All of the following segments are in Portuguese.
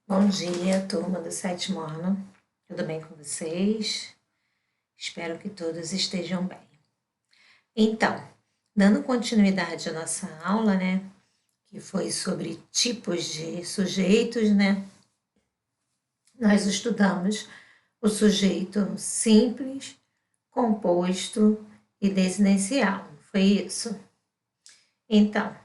Bom dia, turma do sétimo ano. Tudo bem com vocês? Espero que todos estejam bem. Então, dando continuidade à nossa aula, né, que foi sobre tipos de sujeitos, né, nós estudamos o sujeito simples, composto e desinicial. Foi isso? Então,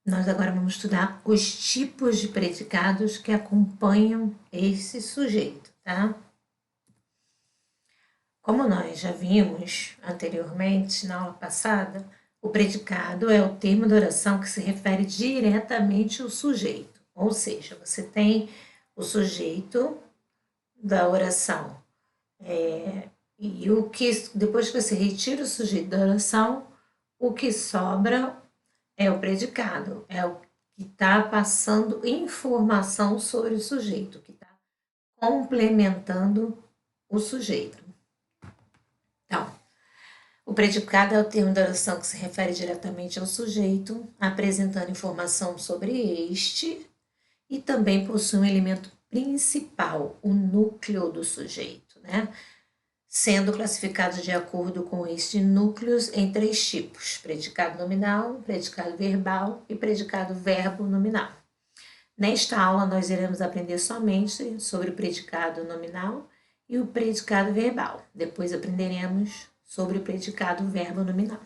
nós agora vamos estudar os tipos de predicados que acompanham esse sujeito, tá? Como nós já vimos anteriormente na aula passada, o predicado é o termo da oração que se refere diretamente ao sujeito, ou seja, você tem o sujeito da oração e o que depois que você retira o sujeito da oração, o que sobra é o predicado, é o que está passando informação sobre o sujeito, que está complementando o sujeito. Então, o predicado é o termo da oração que se refere diretamente ao sujeito, apresentando informação sobre este e também possui um elemento principal, o núcleo do sujeito, né? Sendo classificados de acordo com estes núcleos em três tipos: predicado nominal, predicado verbal e predicado verbo nominal. Nesta aula, nós iremos aprender somente sobre o predicado nominal e o predicado verbal. Depois aprenderemos sobre o predicado verbo nominal.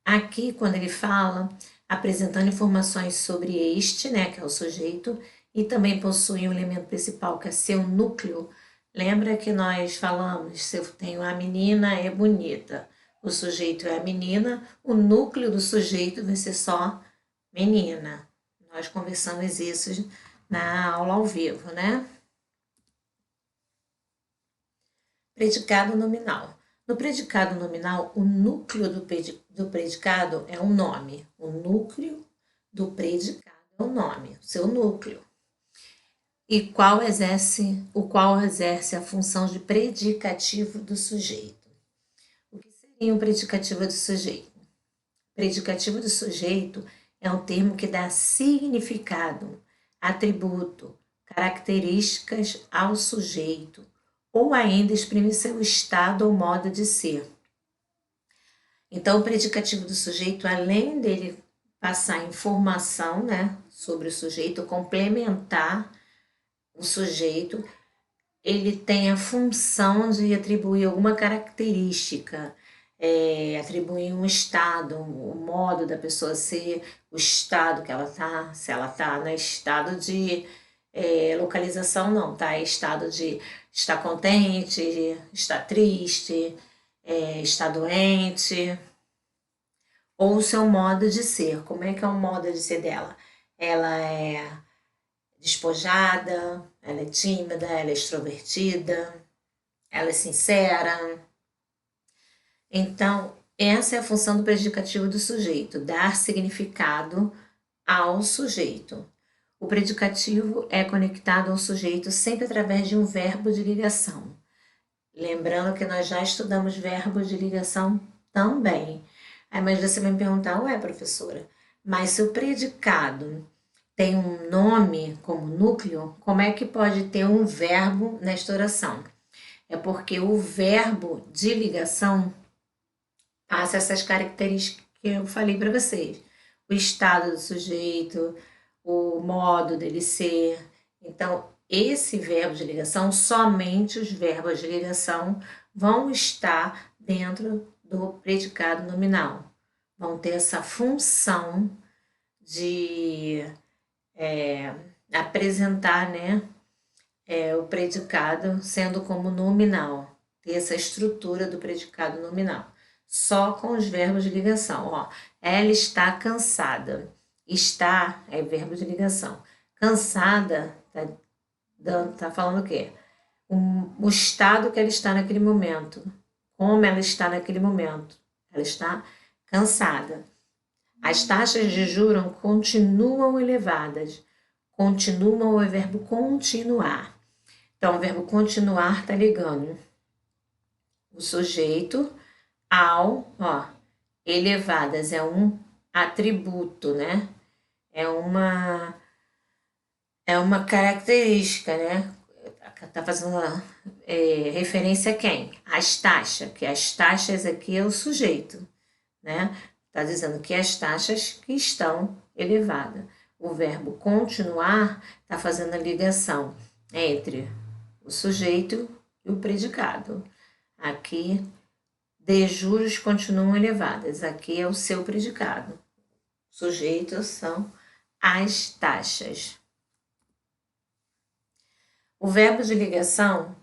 Aqui, quando ele fala, apresentando informações sobre este, né, que é o sujeito, e também possui um elemento principal, que é seu núcleo. Lembra que nós falamos, se eu tenho a menina é bonita, o sujeito é a menina, o núcleo do sujeito vai ser só menina. Nós conversamos isso na aula ao vivo, né? Predicado nominal. No predicado nominal, o núcleo do predicado é um nome. O núcleo do predicado é o nome, o seu núcleo. E o qual exerce a função de predicativo do sujeito. O que seria um predicativo do sujeito? Predicativo do sujeito é um termo que dá significado, atributo, características ao sujeito, ou ainda exprime seu estado ou modo de ser. Então, o predicativo do sujeito, além dele passar informação, né, sobre o sujeito, complementar o sujeito, ele tem a função de atribuir alguma característica, atribuir um estado, o modo da pessoa ser, o estado que ela tá, se ela tá no estado de localização não, tá? É estado de estar contente, estar triste, estar doente, ou o seu modo de ser. Como é que é o modo de ser dela? Ela é despojada, ela é tímida, ela é extrovertida, ela é sincera. Então, essa é a função do predicativo do sujeito, dar significado ao sujeito. O predicativo é conectado ao sujeito sempre através de um verbo de ligação. Lembrando que nós já estudamos verbos de ligação também. Aí, mas você vai me perguntar, ué, professora, mas se o predicado tem um nome como núcleo, como é que pode ter um verbo nesta oração? É porque o verbo de ligação passa essas características que eu falei para vocês. O estado do sujeito, o modo dele ser. Então, esse verbo de ligação, somente os verbos de ligação vão estar dentro do predicado nominal. Vão ter essa função de apresentar, né, o predicado sendo como nominal, ter essa estrutura do predicado nominal. Só com os verbos de ligação, ó. Ela está cansada. Está é verbo de ligação. Cansada tá falando o quê? O estado que ela está naquele momento. Como ela está naquele momento. Ela está cansada. As taxas de juros continuam elevadas. Continuam é o verbo continuar. Então, o verbo continuar está ligando o sujeito ao, ó, elevadas é um atributo, né? É é uma característica, né? Tá fazendo referência a quem? As taxas, que as taxas aqui é o sujeito, né? Tá dizendo que as taxas que estão elevadas. O verbo continuar está fazendo a ligação entre o sujeito e o predicado. Aqui, de juros continuam elevadas. Aqui é o seu predicado. Sujeitos são as taxas. O verbo de ligação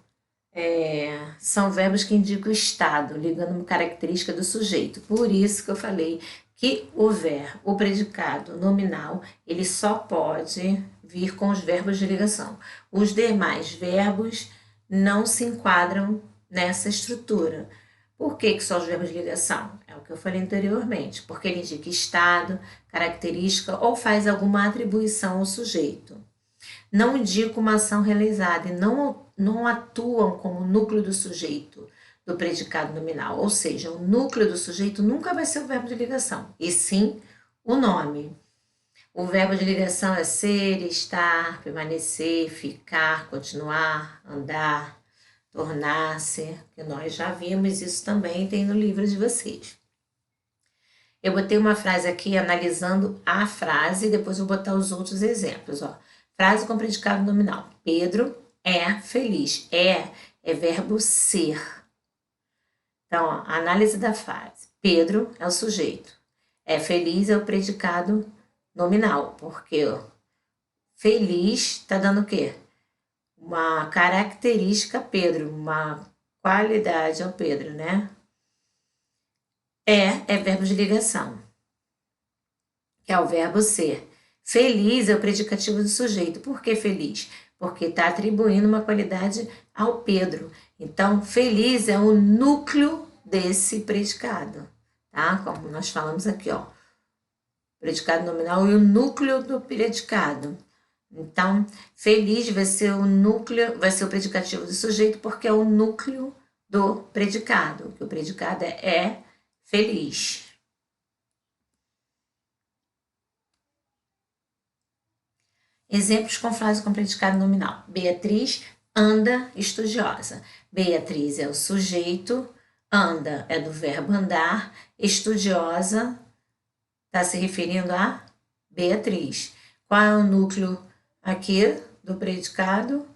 são verbos que indicam o estado, ligando uma característica do sujeito. Por isso que eu falei que o predicado nominal, ele só pode vir com os verbos de ligação. Os demais verbos não se enquadram nessa estrutura. Por que só os verbos de ligação? É o que eu falei anteriormente, porque ele indica estado, característica ou faz alguma atribuição ao sujeito. Não indicam uma ação realizada e não atuam como núcleo do sujeito do predicado nominal. Ou seja, o núcleo do sujeito nunca vai ser o verbo de ligação, e sim o nome. O verbo de ligação é ser, estar, permanecer, ficar, continuar, andar, tornar-se, que nós já vimos isso também, tem no livro de vocês. Eu botei uma frase aqui analisando a frase, depois vou botar os outros exemplos, ó. Frase com predicado nominal. Pedro é feliz. É verbo ser. Então, ó, análise da frase. Pedro é o sujeito. É feliz é o predicado nominal, porque ó, feliz está dando o quê? Uma característica a Pedro, uma qualidade ao Pedro, né? É verbo de ligação, que é o verbo ser. Feliz é o predicativo do sujeito. Por que feliz? Porque está atribuindo uma qualidade ao Pedro. Então, feliz é o núcleo desse predicado, tá? Como nós falamos aqui, ó. Predicado nominal e o núcleo do predicado. Então, feliz vai ser o núcleo, vai ser o predicativo do sujeito, porque é o núcleo do predicado. Que o predicado é feliz. Exemplos com frase com predicado nominal. Beatriz anda estudiosa. Beatriz é o sujeito, anda é do verbo andar, estudiosa está se referindo a Beatriz. Qual é o núcleo aqui do predicado?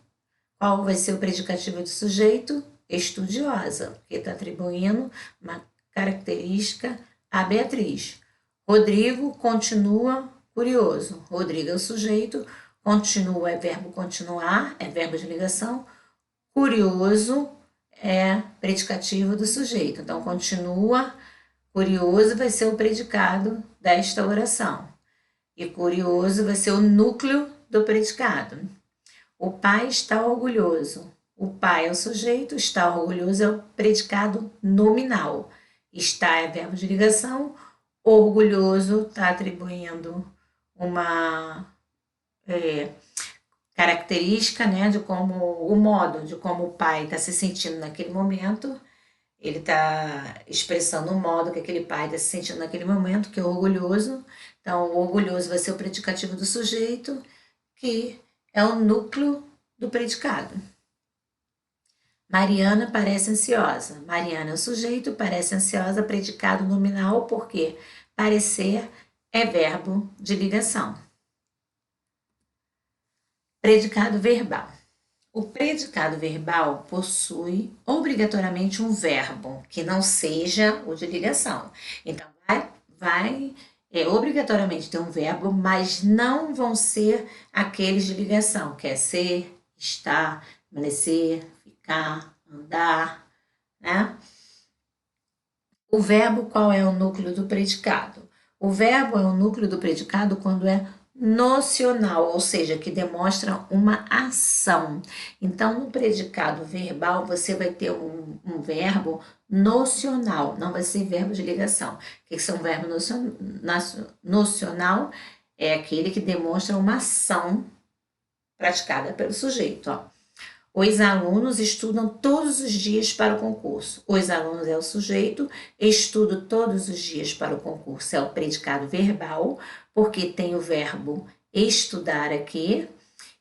Qual vai ser o predicativo do sujeito? Estudiosa, porque está atribuindo uma característica a Beatriz. Rodrigo continua curioso. Rodrigo é o sujeito, continua é verbo continuar, é verbo de ligação. Curioso é predicativo do sujeito. Então, continua curioso vai ser o predicado desta oração. E curioso vai ser o núcleo do predicado. O pai está orgulhoso. O pai é o sujeito, está orgulhoso é o predicado nominal. Está é verbo de ligação, orgulhoso está atribuindo uma característica, né, de como o modo, de como o pai está se sentindo naquele momento. Ele está expressando o modo que aquele pai está se sentindo naquele momento, que é orgulhoso. Então, o orgulhoso vai ser o predicativo do sujeito, que é o núcleo do predicado. Mariana parece ansiosa. Mariana é o sujeito, parece ansiosa, predicado nominal, porque parecer é verbo de ligação. Predicado verbal. O predicado verbal possui obrigatoriamente um verbo que não seja o de ligação. Então, vai obrigatoriamente ter um verbo, mas não vão ser aqueles de ligação, que é ser, estar, permanecer, ficar, andar, né? O verbo, qual é o núcleo do predicado? O verbo é o núcleo do predicado quando é nocional, ou seja, que demonstra uma ação. Então, no predicado verbal, você vai ter um verbo nocional, não vai ser verbo de ligação. O que são verbo nocional? É aquele que demonstra uma ação praticada pelo sujeito, ó. Os alunos estudam todos os dias para o concurso. Os alunos é o sujeito, estudo todos os dias para o concurso. É o predicado verbal, porque tem o verbo estudar aqui,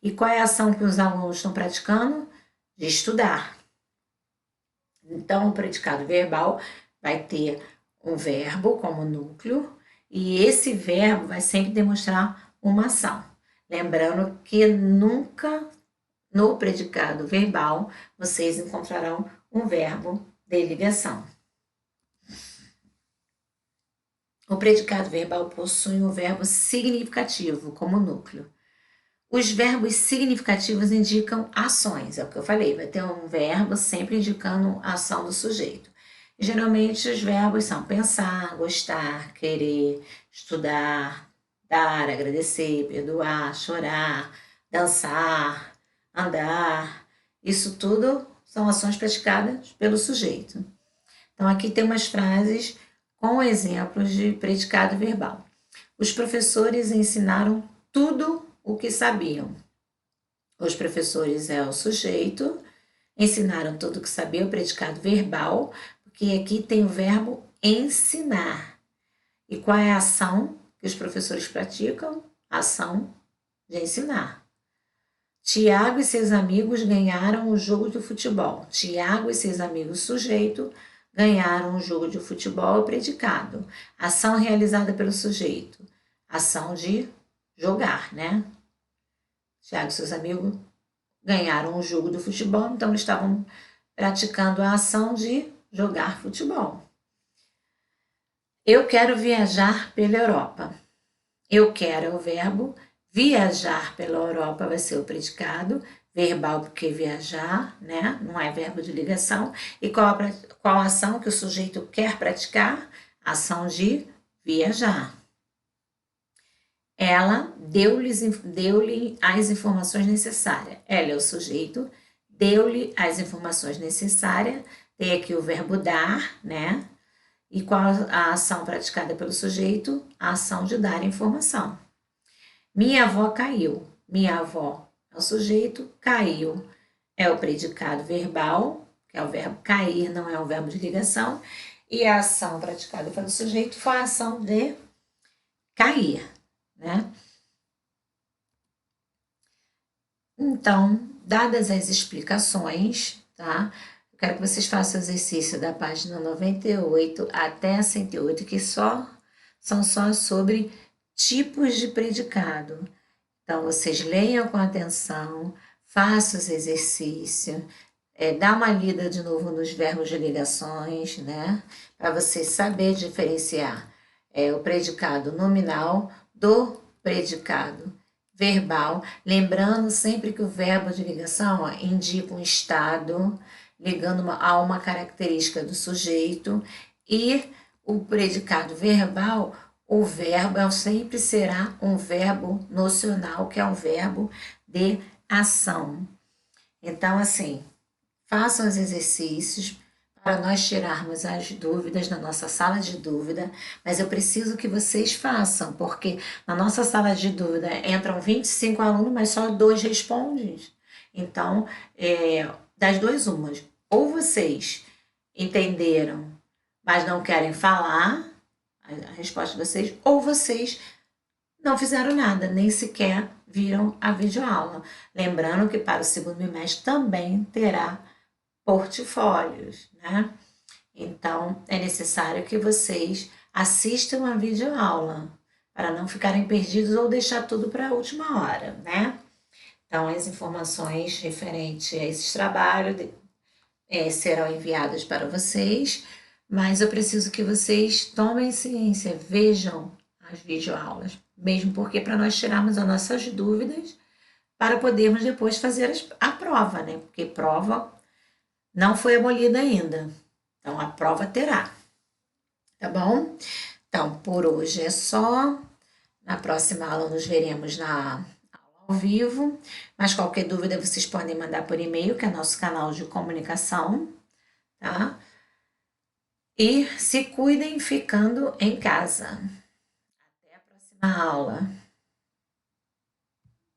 E qual é a ação que os alunos estão praticando? De estudar. Então, o predicado verbal vai ter um verbo como núcleo e esse verbo vai sempre demonstrar uma ação. Lembrando que nunca no predicado verbal vocês encontrarão um verbo de ligação. O predicado verbal possui um verbo significativo como núcleo. Os verbos significativos indicam ações, é o que eu falei, vai ter um verbo sempre indicando a ação do sujeito. Geralmente os verbos são pensar, gostar, querer, estudar, dar, agradecer, perdoar, chorar, dançar, andar. Isso tudo são ações praticadas pelo sujeito. Então aqui tem umas frases com exemplos de predicado verbal. Os professores ensinaram tudo o que sabiam. Os professores é o sujeito, ensinaram tudo o que sabia, o predicado verbal, porque aqui tem o verbo ensinar. E qual é a ação que os professores praticam? A ação de ensinar. Tiago e seus amigos ganharam o jogo de futebol. Tiago e seus amigos, sujeito, ganharam o jogo de futebol predicado. Ação realizada pelo sujeito. Ação de jogar, né? Tiago e seus amigos ganharam o jogo do futebol, então eles estavam praticando a ação de jogar futebol. Eu quero viajar pela Europa. Eu quero é o verbo, viajar pela Europa vai ser o predicado, verbal porque viajar, né? Não é verbo de ligação. E qual a ação que o sujeito quer praticar? A ação de viajar. Ela deu-lhe as informações necessárias. Ela é o sujeito, deu-lhe as informações necessárias. Tem aqui o verbo dar, né? E qual a ação praticada pelo sujeito? A ação de dar informação. Minha avó caiu. Minha avó é o sujeito, caiu é o predicado verbal, que é o verbo cair, não é o verbo de ligação. E a ação praticada pelo sujeito foi a ação de cair, né? Então, dadas as explicações, tá? Eu quero que vocês façam o exercício da página 98 até a 108, que são só sobre tipos de predicado. Então, vocês leiam com atenção, façam os exercícios, dá uma lida de novo nos verbos de ligações, né? Para você saber diferenciar o predicado nominal do predicado verbal, lembrando sempre que o verbo de ligação indica um estado, ligando a uma característica do sujeito, e o predicado verbal, o verbo sempre será um verbo nocional, que é um verbo de ação. Então, assim, façam os exercícios para nós tirarmos as dúvidas na nossa sala de dúvida, mas eu preciso que vocês façam, porque na nossa sala de dúvida entram 25 alunos, mas só 2 respondem. Então, das duas umas, ou vocês entenderam, mas não querem falar a resposta de vocês, ou vocês não fizeram nada, nem sequer viram a videoaula. Lembrando que para o segundo bimestre também terá portfólios, né? Então, é necessário que vocês assistam a videoaula para não ficarem perdidos ou deixar tudo para a última hora, né? Então, as informações referentes a esses trabalhos serão enviadas para vocês, mas eu preciso que vocês tomem ciência, vejam as videoaulas, mesmo porque para nós tirarmos as nossas dúvidas, para podermos depois fazer a prova, né? Porque prova não foi abolida ainda, então a prova terá, tá bom? Então, por hoje é só. Na próxima aula nos veremos na aula ao vivo, mas qualquer dúvida vocês podem mandar por e-mail, que é nosso canal de comunicação, tá? E se cuidem ficando em casa. Até a próxima aula.